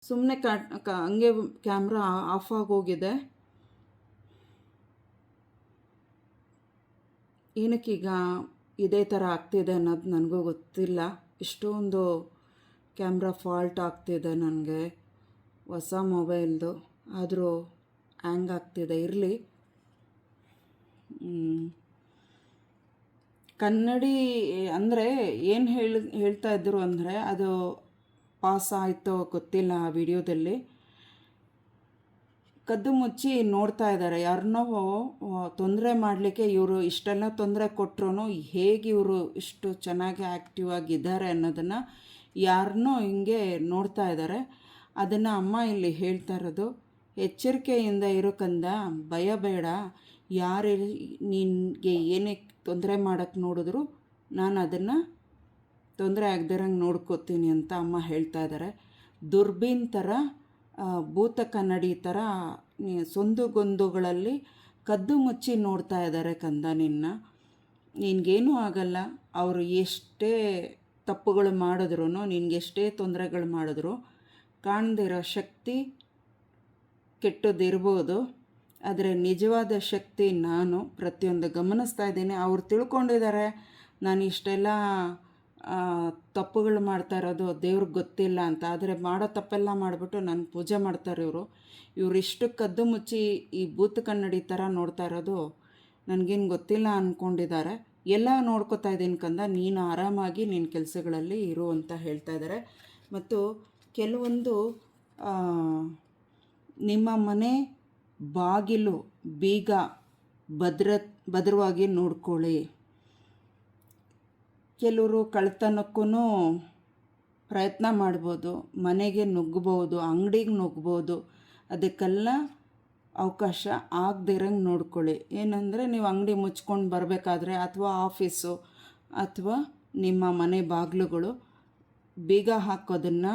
ಸುಮ್ಮನೆ ಹಂಗೆ camera off ಆಗೋಗಿದೆ. ಏನಕ್ಕೀಗ ಇದೇ ಥರ ಆಗ್ತಿದೆ ಅನ್ನೋದು ನನಗೂ ಗೊತ್ತಿಲ್ಲ. ಇಷ್ಟೊಂದು ಕ್ಯಾಮ್ರಾ ಫಾಲ್ಟ್ ಆಗ್ತಿದೆ ನನಗೆ, ಹೊಸ ಮೊಬೈಲ್ದು. ಆದರೂ ಹ್ಯಾಂಗ್ ಆಗ್ತಿದೆ. ಇರಲಿ. ಕನ್ನಡಿ ಅಂದರೆ ಏನು ಹೇಳ್ತಾ ಇದ್ದರು ಅಂದರೆ, ಅದು ಪಾಸ್ ಆಯಿತೋ ಗೊತ್ತಿಲ್ಲ. ಆ ವಿಡಿಯೋದಲ್ಲಿ ಕದ್ದು ಮುಚ್ಚಿ ನೋಡ್ತಾ ಇದ್ದಾರೆ. ಯಾರನ್ನೋ ತೊಂದರೆ ಮಾಡಲಿಕ್ಕೆ ಇವರು ಇಷ್ಟೆಲ್ಲ ತೊಂದರೆ ಕೊಟ್ಟರು ಹೇಗೆ ಇವರು ಇಷ್ಟು ಚೆನ್ನಾಗಿ ಆ್ಯಕ್ಟಿವ್ ಆಗಿದ್ದಾರೆ ಅನ್ನೋದನ್ನು ಯಾರನ್ನೋ ಹಿಂಗೆ ನೋಡ್ತಾ ಇದ್ದಾರೆ. ಅದನ್ನು ಅಮ್ಮ ಇಲ್ಲಿ ಹೇಳ್ತಾ ಇರೋದು, ಎಚ್ಚರಿಕೆಯಿಂದ ಇರೋಕಂದ, ಭಯ ಬೇಡ. ಯಾರು ನಿನಗೆ ಏನೇ ತೊಂದರೆ ಮಾಡೋಕ್ಕೆ ನೋಡಿದ್ರು ನಾನು ಅದನ್ನು ತೊಂದರೆ ಆಗದಿರಂಗೆ ನೋಡ್ಕೋತೀನಿ ಅಂತ ಅಮ್ಮ ಹೇಳ್ತಾ ಇದ್ದಾರೆ. ದುರ್ಬೀನ್ ಥರ, ಭೂತ ಕನ್ನಡಿ ಥರ ಸಂದುಗೊಂದುಗಳಲ್ಲಿ ಕದ್ದು ಮುಚ್ಚಿ ನೋಡ್ತಾ ಇದ್ದಾರೆ ಕಂದ ನಿನ್ನ. ನಿನಗೇನೂ ಆಗಲ್ಲ. ಅವರು ಎಷ್ಟೇ ತಪ್ಪುಗಳು ಮಾಡಿದ್ರು, ನಿನಗೆಷ್ಟೇ ತೊಂದರೆಗಳು ಮಾಡಿದ್ರು, ಕಾಣದಿರೋ ಶಕ್ತಿ ಕೆಟ್ಟದಿರ್ಬೋದು. ಆದರೆ ನಿಜವಾದ ಶಕ್ತಿ ನಾನು ಪ್ರತಿಯೊಂದು ಗಮನಿಸ್ತಾ ಇದ್ದೀನಿ. ಅವ್ರು ತಿಳ್ಕೊಂಡಿದ್ದಾರೆ ನಾನು ಇಷ್ಟೆಲ್ಲ ತಪ್ಪುಗಳು ಮಾಡ್ತಾ ಇರೋದು ದೇವ್ರಿಗೆ ಗೊತ್ತಿಲ್ಲ ಅಂತ. ಆದರೆ ಮಾಡೋ ತಪ್ಪೆಲ್ಲ ಮಾಡಿಬಿಟ್ಟು ನಾನು ಪೂಜೆ ಮಾಡ್ತಾರೆ ಇವರು ಇಷ್ಟು ಕದ್ದು ಮುಚ್ಚಿ ಈ ಭೂತ ಕನ್ನಡಿ ಥರ ನೋಡ್ತಾ ಇರೋದು ನನಗೇನು ಗೊತ್ತಿಲ್ಲ ಅಂದ್ಕೊಂಡಿದ್ದಾರೆ. ಎಲ್ಲ ನೋಡ್ಕೋತಾ ಇದ್ದೀನಿ ಕಂದ, ನೀನು ಆರಾಮಾಗಿ ನಿನ್ನ ಕೆಲಸಗಳಲ್ಲಿ ಇರು ಅಂತ ಹೇಳ್ತಾ ಇದ್ದಾರೆ. ಮತ್ತು ಕೆಲವೊಂದು ನಿಮ್ಮ ಮನೆ ಬಾಗಿಲು ಬೀಗ ಭದ್ರವಾಗಿ ನೋಡ್ಕೊಳ್ಳಿ. ಕೆಲವರು ಕಳ್ತನಕ್ಕೂ ಪ್ರಯತ್ನ ಮಾಡ್ಬೋದು, ಮನೆಗೆ ನುಗ್ಗಬಹುದು, ಅಂಗಡಿಗೆ ನುಗ್ಗಬಹುದು. ಅದಕ್ಕೆಲ್ಲ ಅವಕಾಶ ಆಗದಿರಂಗೆ ನೋಡ್ಕೊಳ್ಳಿ. ಏನಂದರೆ ನೀವು ಅಂಗಡಿ ಮುಚ್ಕೊಂಡು ಬರಬೇಕಾದ್ರೆ, ಅಥವಾ ಆಫೀಸು ಅಥವಾ ನಿಮ್ಮ ಮನೆ ಬಾಗಿಲುಗಳು ಬೀಗ ಹಾಕೋದನ್ನು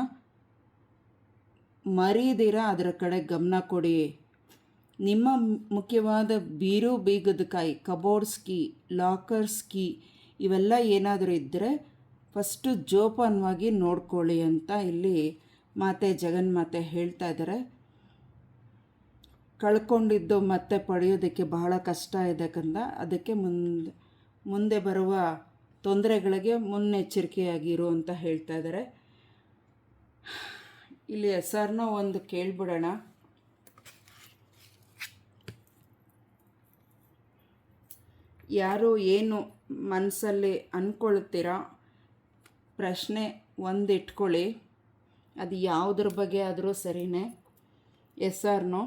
ಮರೀದಿರ ಅದರ ಕಡೆ ಗಮನ ಕೊಡಿ. ನಿಮ್ಮ ಮುಖ್ಯವಾದ ಬೀಗದ ಕೈ, ಕಬೋರ್ಡ್ಸ್ ಕೀ, ಲಾಕರ್ಸ್ ಕೀ ಇವೆಲ್ಲ ಏನಾದರೂ ಇದ್ದರೆ ಫಸ್ಟು ಜೋಪಾನವಾಗಿ ನೋಡ್ಕೊಳ್ಳಿ ಅಂತ ಇಲ್ಲಿ ಮಾತೆ ಜಗನ್ಮಾತೆ ಹೇಳ್ತಾ ಇದ್ದಾರೆ. ಕಳ್ಕೊಂಡಿದ್ದು ಮತ್ತೆ ಪಡೆಯೋದಕ್ಕೆ ಬಹಳ ಕಷ್ಟ ಇದೆ ಕಂದ. ಅದಕ್ಕೆ ಮುಂದೆ ಬರುವ ತೊಂದರೆಗಳಿಗೆ ಮುನ್ನೆಚ್ಚರಿಕೆಯಾಗಿರು ಅಂತ ಹೇಳ್ತಾ ಇದ್ದಾರೆ. ಇಲ್ಲಿ ಹೆಸರನ್ನ ಒಂದು ಕೇಳ್ಬಿಡೋಣ. ಯಾರು ಏನು ಮನಸ್ಸಲ್ಲಿ ಅಂದ್ಕೊಳ್ತೀರಾ, ಪ್ರಶ್ನೆ ಒಂದು ಇಟ್ಕೊಳ್ಳಿ. ಅದು ಯಾವುದ್ರ ಬಗ್ಗೆ ಆದರೂ ಸರಿಯೇ. ಹೆಸರನ್ನೋ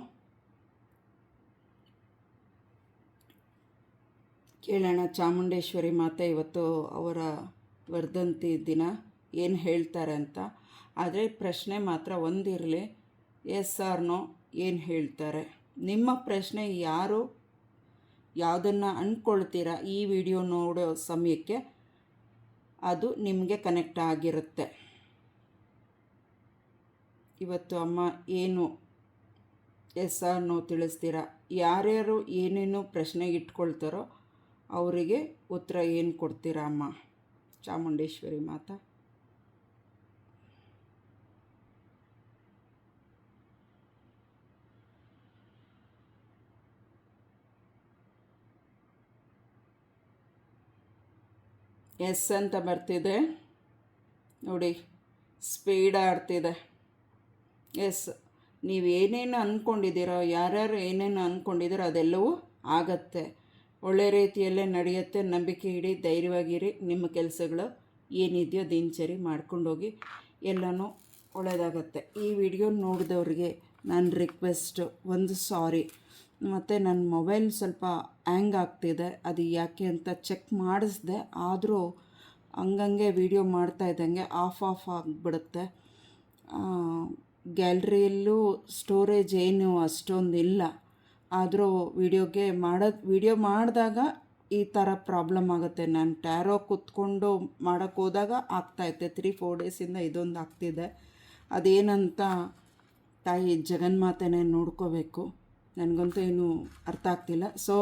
ಕೇಳೋಣ. ಚಾಮುಂಡೇಶ್ವರಿ ಮಾತೆ ಇವತ್ತು ಅವರ ವರ್ಧಂತಿ ದಿನ, ಏನು ಹೇಳ್ತಾರೆ ಅಂತ. ಆದರೆ ಪ್ರಶ್ನೆ ಮಾತ್ರ ಒಂದಿರಲಿ, ಹೆಸರನ್ನೋ ಏನು ಹೇಳ್ತಾರೆ. ನಿಮ್ಮ ಪ್ರಶ್ನೆ ಯಾವುದನ್ನು ಅಂದ್ಕೊಳ್ತೀರಾ ಈ ವಿಡಿಯೋ ನೋಡೋ ಸಮಯಕ್ಕೆ ಅದು ನಿಮಗೆ ಕನೆಕ್ಟ್ ಆಗಿರುತ್ತೆ. ಇವತ್ತು ಅಮ್ಮ ಏನು ಹೆಸರನ್ನೋ ತಿಳಿಸ್ತೀರಾ. ಯಾರ್ಯಾರು ಏನೇನು ಪ್ರಶ್ನೆಗೆ ಇಟ್ಕೊಳ್ತಾರೋ ಅವರಿಗೆ ಉತ್ತರ ಏನು ಕೊಡ್ತೀರಾ ಅಮ್ಮ ಚಾಮುಂಡೇಶ್ವರಿ ಮಾತಾ? ಎಸ್ ಅಂತ ಬರ್ತಿದೆ ನೋಡಿ, ಸ್ಪೀಡ್ ಆಡ್ತಿದೆ. ಎಸ್, ನೀವು ಏನೇನು ಅಂದ್ಕೊಂಡಿದ್ದೀರೋ, ಯಾರ್ಯಾರು ಏನೇನು ಅಂದ್ಕೊಂಡಿದ್ದೀರೋ ಅದೆಲ್ಲವೂ ಆಗತ್ತೆ. ಒಳ್ಳೆ ರೀತಿಯಲ್ಲೇ ನಡೆಯುತ್ತೆ. ನಂಬಿಕೆ ಇಡಿ, ಧೈರ್ಯವಾಗಿರಿ. ನಿಮ್ಮ ಕೆಲಸಗಳು ಏನಿದೆಯೋ ದಿನಚರಿ ಮಾಡ್ಕೊಂಡೋಗಿ, ಎಲ್ಲನೂ ಒಳ್ಳೆಯದಾಗತ್ತೆ. ಈ ವಿಡಿಯೋ ನೋಡಿದವ್ರಿಗೆ ನನ್ನ ರಿಕ್ವೆಸ್ಟು, ಒಂದು ಸಾರಿ. ಮತ್ತು ನನ್ನ ಮೊಬೈಲ್ ಸ್ವಲ್ಪ ಹ್ಯಾಂಗ್ ಆಗ್ತಿದೆ. ಅದು ಯಾಕೆ ಅಂತ ಚೆಕ್ ಮಾಡಿಸ್ದೆ, ಆದರೂ ಹಂಗಂಗೆ ವೀಡಿಯೋ ಮಾಡ್ತಾಯಿದ್ದಂಗೆ ಆಫ್ ಆಗಿಬಿಡುತ್ತೆ. ಗ್ಯಾಲ್ರಿಯಲ್ಲೂ ಸ್ಟೋರೇಜ್ ಏನು ಅಷ್ಟೊಂದಿಲ್ಲ. ಆದರೂ ವಿಡಿಯೋ ಮಾಡಿದಾಗ ಈ ಥರ ಪ್ರಾಬ್ಲಮ್ ಆಗುತ್ತೆ. ನಾನು ಟ್ಯಾರೋ ಕೂತ್ಕೊಂಡು ಮಾಡೋಕ್ಕೆ ಹೋದಾಗ ಆಗ್ತಾಯಿತ್ತೆ. 3-4 ಡೇಸಿಂದ ಇದೊಂದು ಆಗ್ತಿದೆ. ಅದೇನಂತ ತಾಯಿ ಜಗನ್ಮಾತೆನೇ ನೋಡ್ಕೋಬೇಕು. ನನಗಂತೂ ಏನೂ ಅರ್ಥ ಆಗ್ತಿಲ್ಲ. ಸೊ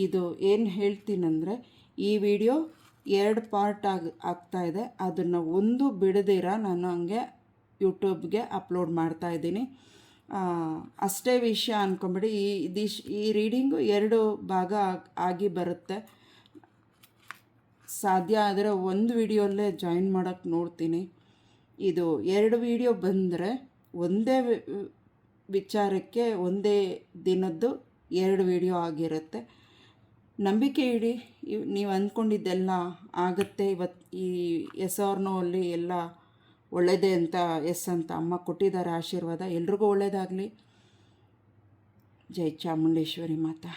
ಇದು ಏನು ಹೇಳ್ತೀನಂದರೆ, ಈ ವಿಡಿಯೋ 2 ಪಾರ್ಟ್ ಆಗ್ತಾಯಿದೆ. ಅದನ್ನು ಒಂದು ಬಿಡದಿರ ನಾನು ಹಂಗೆ ಯೂಟ್ಯೂಬ್ಗೆ ಅಪ್ಲೋಡ್ ಮಾಡ್ತಾಯಿದ್ದೀನಿ. ಅಷ್ಟೇ ವಿಷಯ ಅಂದ್ಕೊಂಬಿಡಿ. ಈ ರೀಡಿಂಗು 2 ಭಾಗ ಆಗಿ ಬರುತ್ತೆ. ಸಾಧ್ಯ ಆದರೆ ಒಂದು ವಿಡಿಯೋಲ್ಲೇ ಜಾಯಿನ್ ಮಾಡೋಕ್ಕೆ ನೋಡ್ತೀನಿ. ಇದು 2 ವಿಡಿಯೋ ಬಂದರೆ ಒಂದೇ ವಿಚಾರಕ್ಕೆ ಒಂದೇ ದಿನದ್ದು 2 ವಿಡಿಯೋ ಆಗಿರುತ್ತೆ. ನಂಬಿಕೆ ಇಡಿ, ನೀವು ಅಂದ್ಕೊಂಡಿದ್ದೆಲ್ಲ ಆಗುತ್ತೆ. ಇವತ್ತು ಈ ಎಸ್ ಆರ್ ನೋ ಅಲ್ಲಿ ಎಲ್ಲ ಒಳ್ಳೆಯದೇ ಅಂತ ಎಸ್ ಅಂತ ಅಮ್ಮ ಕೊಟ್ಟಿದ್ದಾರೆ ಆಶೀರ್ವಾದ. ಎಲ್ರಿಗೂ ಒಳ್ಳೆಯದಾಗಲಿ. ಜೈ ಚಾಮುಂಡೇಶ್ವರಿ ಮಾತಾ.